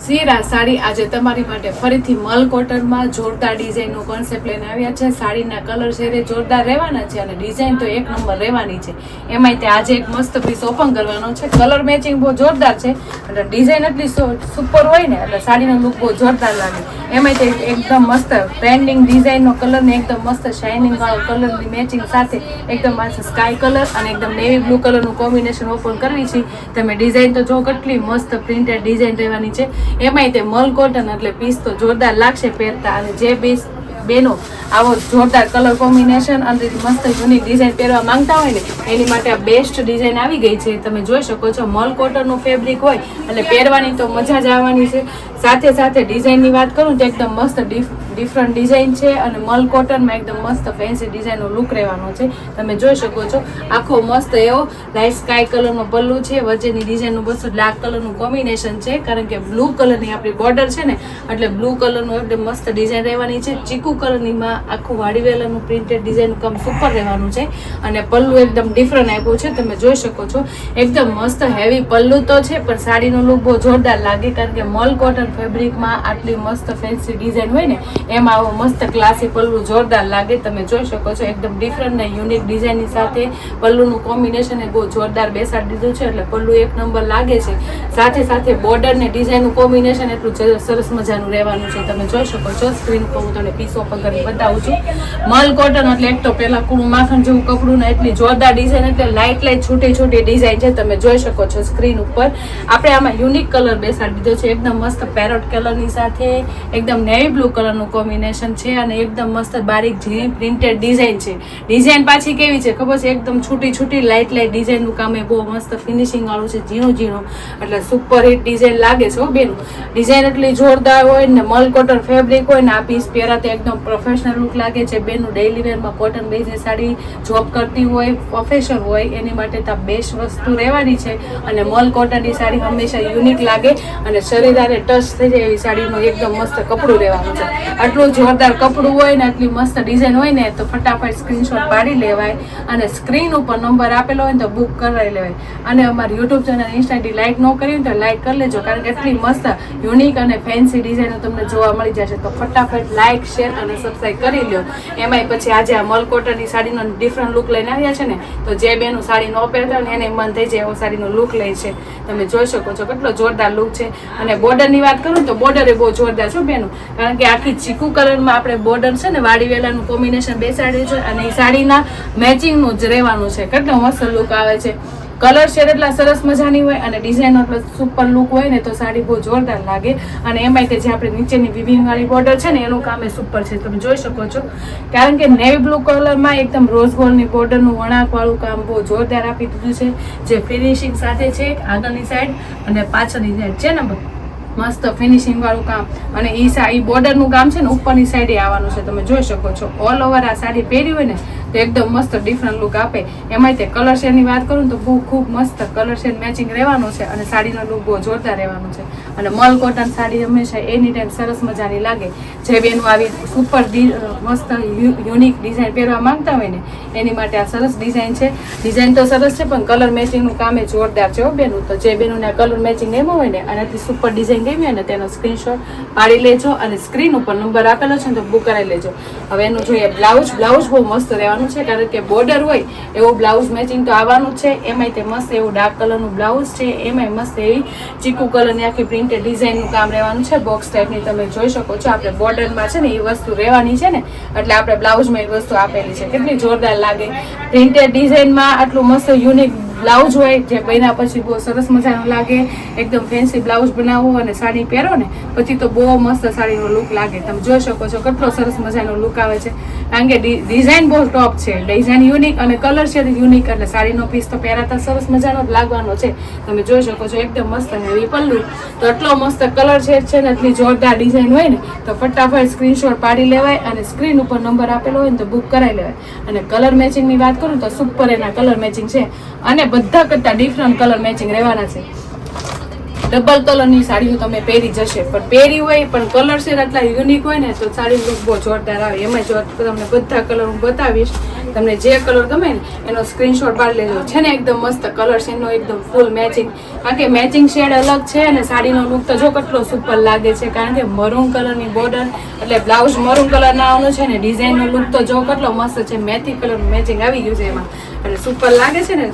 સીરા સાડી આજે તમારી માટે ફરીથી મલ કોટનમાં જોરદાર ડિઝાઇનનો કોન્સેપ્ટ લઈને આવ્યા છે. સાડીના કલર શેરે જોરદાર રહેવાના છે અને ડિઝાઇન તો એક નંબર રહેવાની છે. એમાંય તે આજે એક મસ્ત પીસ ઓપન કરવાનો છે. કલર મેચિંગ બહુ જોરદાર છે અને ડિઝાઇન એટલી સુપર હોય ને એટલે સાડીનો લુક બહુ જોરદાર લાગે. એમાંય તે એકદમ મસ્ત ટ્રેન્ડિંગ ડિઝાઇનનો કલર ને એકદમ મસ્ત શાઇનિંગ વાળો કલરની મેચિંગ સાથે એકદમ મસ્ત સ્કાય કલર અને એકદમ નેવી બ્લુ કલરનું કોમ્બિનેશન ઓપન કરવી છે. તમે ડિઝાઇન તો જો કેટલી મસ્ત પ્રિન્ટેડ ડિઝાઇન રહેવાની છે. એમાંય તે મલ કોટન એટલે પીસ તો જોરદાર લાગશે પહેરતા. અને જે પીસ બેનો આવો જોરદાર કલર કોમ્બિનેશન અને મસ્ત યુનિક ડિઝાઇન પહેરવા માંગતા હોય ને એની માટે આ બેસ્ટ ડિઝાઇન આવી ગઈ છે. તમે જોઈ શકો છો મલ કોટનનું ફેબ્રિક હોય એટલે પહેરવાની તો મજા જ આવવાની છે. સાથે સાથે ડિઝાઇનની વાત કરું તો એકદમ મસ્ત ડિફરન્ટ ડિઝાઇન છે અને મલ કોટનમાં એકદમ મસ્ત ફેન્સી ડિઝાઇનનો લુક રહેવાનો છે. તમે જોઈ શકો છો આખો મસ્ત એવો લાઇટ સ્કાય કલરનો પલ્લુ છે. વચ્ચેની ડિઝાઇનનું મસ્ત ડાર્ક કલરનું કોમ્બિનેશન છે કારણ કે બ્લુ કલરની આપણી બોર્ડર છે ને એટલે બ્લુ કલરનું એકદમ મસ્ત ડિઝાઇન રહેવાની છે. ચીકુ કલરનીમાં આખું વાડીવેલાનું પ્રિન્ટેડ ડિઝાઇનનું કામ સુપર રહેવાનું છે અને પલ્લુ એકદમ ડિફરન્ટ આપ્યું છે. તમે જોઈ શકો છો એકદમ મસ્ત હેવી પલ્લુ તો છે પણ સાડીનો લુક બહુ જોરદાર લાગે કારણ કે મલ કોટન ફેબ્રિકમાં આટલી મસ્ત ફેન્સી ડિઝાઇન હોય ને એમાં આવો મસ્ત ક્લાસી પલ્લુ જોરદાર લાગે. તમે જોઈ શકો છો એકદમ ડિફરન્ટ ને યુનિક ડિઝાઇનની સાથે પલ્લુનું કોમ્બિનેશન એ બહુ જોરદાર બેસાડી દીધું છે એટલે પલ્લુ એક નંબર લાગે છે. સાથે સાથે બોર્ડર ને ડિઝાઇનનું કોમ્બિનેશન એટલું સરસ મજાનું રહેવાનું છે. તમે જોઈ શકો છો સ્ક્રીન પર હું તમને પીસ ઓપન કરી બતાવું છું. મલ કોટન એટલે એક તો પેલા કૂણું માખણ જેવું કપડું ને એટલી જોરદાર ડિઝાઇન એટલે લાઇટ છૂટી છૂટી ડિઝાઇન છે. તમે જોઈ શકો છો સ્ક્રીન ઉપર આપણે આમાં યુનિક કલર બેસાડી દીધો છે. એકદમ મસ્ત પેરોટ કલરની સાથે એકદમ નેવી બ્લુ કલરનું કોમ્બિનેશન છે અને એકદમ મસ્ત બારીક ઝીણી પ્રિન્ટેડ ડિઝાઇન છે. ડિઝાઇન પાછી કેવી છે ખબર છે એકદમ છૂટી લાઇટ ડિઝાઇનનું કામ એ બહુ મસ્ત ફિનિશિંગ વાળું છે ઝીણું એટલે સુપર હિટ ડિઝાઇન લાગે છે. બેન ડિઝાઇન એટલી જોરદાર હોય ને મલ કોટન ફેબ્રિક હોય ને આ પીસ પહેરાતે એકદમ પ્રોફેશનલ લુક લાગે છે. બેનનું ડેઇલી વેરમાં કોટન બેઝની સાડી જોબ કરતી હોય પ્રોફેશનલ હોય એની માટે તો બેસ્ટ વસ્તુ રહેવાની છે અને મલ કોટનની સાડી હંમેશા યુનિક લાગે અને શરીરાને ટચ થઈ જાય એવી સાડીનું એકદમ મસ્ત કપડું રહેવાનું છે. આટલું જોરદાર કપડું હોય ને આટલી મસ્ત ડિઝાઇન હોય ને તો ફટાફટ સ્ક્રીનશોટ પાડી લેવાય અને સ્ક્રીન ઉપર નંબર આપેલો હોય ને તો બુક કરાવી લેવાય. અને અમારી યુટ્યુબ ચેનલ ઇન્સ્ટાથી લાઇક ન કરી તો લાઇક કરી લેજો કારણ કે એટલી મસ્ત યુનિક અને ફેન્સી ડિઝાઇનો તમને જોવા મળી જશે. તો ફટાફટ લાઇક શેર અને સબસ્ક્રાઈબ કરી લો. એમાંય પછી આજે આ મલ કોટનની સાડીનો ડિફરન્ટ લુક લઈને આવ્યા છે ને તો જે બેનું સાડી ન પહેરતા હોય ને એને મન થઈ જાય એવો સાડીનો લુક લે છે. તમે જોઈ શકો છો કેટલો જોરદાર લુક છે. અને બોર્ડરની વાત કરું તો બોર્ડર એ બહુ જોરદાર છે બેનું કારણ કે આખી ચીકુ કલરમાં આપણે બોર્ડર છે ને વાડીવેલાનું કોમ્બિનેશન બેસાડ્યું છે અને એ સાડીના મેચિંગનું જ રહેવાનું છે. કેટલો મસ્ત લુક આવે છે. કલર શેડ એટલા સરસ મજાની હોય અને ડિઝાઇન એટલો સુપર લુક હોય ને તો સાડી બહુ જોરદાર લાગે. અને એમાંય કે જે આપણે નીચેની વિવિંગ વાળી બોર્ડર છે ને એનું કામ એ સુપર છે. તમે જોઈ શકો છો કારણ કે નેવી બ્લુ કલરમાં એકદમ રોઝ ગોલ્ડની બોર્ડરનું વણાક વાળું કામ બહુ જોરદાર આપી દીધું છે જે ફિનિશિંગ સાથે છે આગળની સાઈડ અને પાછળની સાઈડ છે ને મસ્ત ફિનિશિંગ વાળું કામ અને એ બોર્ડરનું કામ છે ને ઉપરની સાઈડે આવવાનું છે. તમે જોઈ શકો છો ઓલ ઓવર આ સાડી પહેરી હોય ને તો એકદમ મસ્ત ડિફરન્ટ લુક આપે. એમાંય તે કલર શેડની વાત કરું તો બહુ ખૂબ મસ્ત કલર શેડ મેચિંગ રહેવાનું છે અને સાડીનો લુક બહુ જોરદાર રહેવાનું છે. અને મલ કોટન સાડી હંમેશા એની ટાઈમ સરસ મજાની લાગે. જે બેનું આવી સુપર મસ્ત યુનિક ડિઝાઇન પહેરવા માંગતા હોય ને એની માટે આ સરસ ડિઝાઇન છે. ડિઝાઇન તો સરસ છે પણ કલર મેચિંગનું કામ એ જોરદાર છે બેનું. તો જે બેનું કલર મેચિંગ એમાં હોય ને અને સુપર ડિઝાઇન ગમી હોય ને તેનો સ્ક્રીનશોટ પાડી લેજો અને સ્ક્રીન ઉપર નંબર આપેલો છે તો બુક કરાવી લેજો. હવે એનું જોઈએ બ્લાઉઝ બહુ મસ્ત રહેવાનું છે કારણ કે બોર્ડર હોય એવું બ્લાઉઝ મેચિંગ તો આવવાનું જ છે. એમાંય તે મસ્ત એવું ડાર્ક કલરનું બ્લાઉઝ છે. એમાંય મસ્ત એવી ચીકુ કલરની આખી પ્રિન્ટેડ ડિઝાઇનનું કામ રહેવાનું છે. બોક્સ ટાઈપની તમે જોઈ શકો છો આપણે બોર્ડરમાં છે ને એ વસ્તુ રહેવાની છે ને એટલે આપણે બ્લાઉઝમાં એ વસ્તુ આપેલી છે. કેટલી જોરદાર લાગે પ્રિન્ટેડ ડિઝાઇનમાં આટલું મસ્ત યુનિક બ્લાઉઝ હોય જે બન્યા પછી બહુ સરસ મજાનું લાગે. એકદમ ફેન્સી બ્લાઉઝ બનાવવું અને સાડી પહેરો ને પછી તો બહુ મસ્ત સાડીનો લુક લાગે. તમે જોઈ શકો છો કેટલો સરસ મજાનો લુક આવે છે કારણ કે ડિઝાઇન બહુ ટોપ છે. ડિઝાઇન યુનિક અને કલર શેડ યુનિક એટલે સાડીનો પીસ તો પહેરાતા સરસ મજાનો જ લાગવાનો છે. તમે જોઈ શકો છો એકદમ મસ્ત હેવી પલ્લુ તો એટલો મસ્ત કલર શેડ છે ને એટલી જોરદાર ડિઝાઇન હોય ને તો ફટાફટ સ્ક્રીનશોટ પાડી લેવાય અને સ્ક્રીન ઉપર નંબર આપેલો હોય ને તો બુક કરાવી લેવાય. અને કલર મેચિંગની વાત કરું તો સુપર એના કલર મેચિંગ છે અને બધા કરતા ડિફરન્ટ કલર મેચિંગ રહેવાના છે. ડબલ કલરની સાડીઓ તમે પહેરી જશે, પણ પહેરી હોય પણ કલર શેડ આટલા યુનિક હોય ને તો સાડી લુક બહુ જોરદાર આવે. એમાં જો તમને બધા કલર હું બતાવીશ, તમને જે કલર ગમે ને એનો સ્ક્રીનશોટ પાડી લેજો. છે ને એકદમ મસ્ત કલર છે એનો, એકદમ ફૂલ મેચિંગ, કારણ કે મેચિંગ શેડ અલગ છે અને સાડીનો લુક તો જો કેટલો સુપર લાગે છે, કારણ કે મરૂન કલરની બોર્ડર એટલે બ્લાઉઝ મરૂન કલર ના આવવાનું છે ને ડિઝાઇનનો લુક તો જો કેટલો મસ્ત છે, મેથી કલરનું મેચિંગ આવી ગયું છે એમાં અને સુપર લાગે છે ને.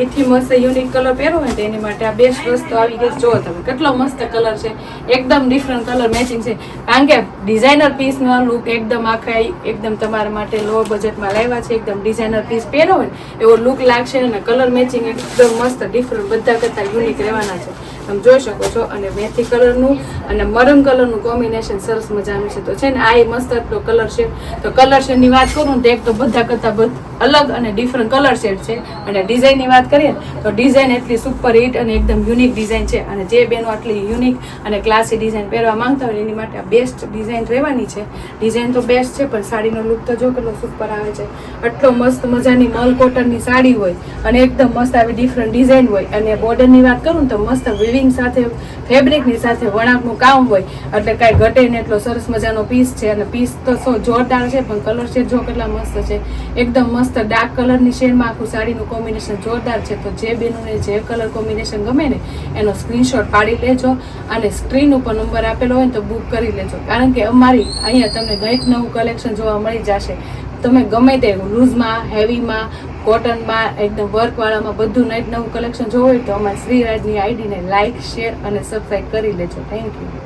એથી મસ્ત યુનિક કલર પહેરો હોય તો એની માટે આ બેસ્ટ વસ્તુ આવી ગઈ. જો તમે કેટલો મસ્ત કલર છે, એકદમ ડિફરન્ટ કલર મેચિંગ છે, કારણ કે ડિઝાઇનર પીસનો લુક એકદમ આખા એકદમ તમારા માટે લો બજેટમાં લાવ્યા છે. એકદમ ડિઝાઇનર પીસ પહેરો હોય એવો લુક લાગશે અને કલર મેચિંગ એકદમ મસ્ત ડિફરન્ટ બધા કરતા યુનિક રહેવાના છે, તમે જોઈ શકો છો. અને મેથી કલરનું અને મરૂન કલરનું કોમ્બિનેશન સરસ મજાનું છે. તો છે ને આ મસ્ત એટલો કલર શેડ. તો કલર શેડની વાત કરું તો એક તો બધા કરતા અલગ અને ડિફરન્ટ કલર શેડ છે, અને ડિઝાઇનની વાત કરીએ તો ડિઝાઇન એટલી સુપર હિટ અને એકદમ યુનિક ડિઝાઇન છે. અને જે બેનો આટલી યુનિક અને ક્લાસી ડિઝાઇન પહેરવા માંગતા હોય એની માટે આ બેસ્ટ ડિઝાઇન રહેવાની છે. ડિઝાઇન તો બેસ્ટ છે પણ સાડીનો લુક તો જો કેટલો સુપર આવે છે. આટલો મસ્ત મજાની મલ કોટનની સાડી હોય અને એકદમ મસ્ત આવી ડિફરન્ટ ડિઝાઇન હોય, અને બોર્ડરની વાત કરું તો મસ્ત વિવિંગ સાથે ફેબ્રિકની સાથે વણાટનું કામ હોય, એટલે કાંઈ ઘટે ને એટલો સરસ મજાનો પીસ છે. અને પીસ તો જોરદાર છે પણ કલર શેડ જો કેટલા મસ્ત છે, એકદમ મસ્ત ડાર્ક કલરની શેડમાં આખું સાડીનું કોમ્બિનેશન જોરદાર છે. તો જે બેનોને જે કલર કોમ્બિનેશન ગમે ને એનો સ્ક્રીનશોટ પાડી લેજો અને સ્ક્રીન ઉપર નંબર આપેલો હોય ને તો બુક કરી લેજો, કારણ કે અમારી અહીંયા તમને કંઈક નવું કલેક્શન જોવા મળી જશે. તમે ગમે તે લૂઝમાં, હેવીમાં, કોટનમાં, એકદમ વર્કવાળામાં બધું નવું કલેક્શન જોવું હોય તો અમારી શ્રીરાજની આઈડીને લાઇક, શેર અને સબસ્ક્રાઈબ કરી લેજો. Thank you.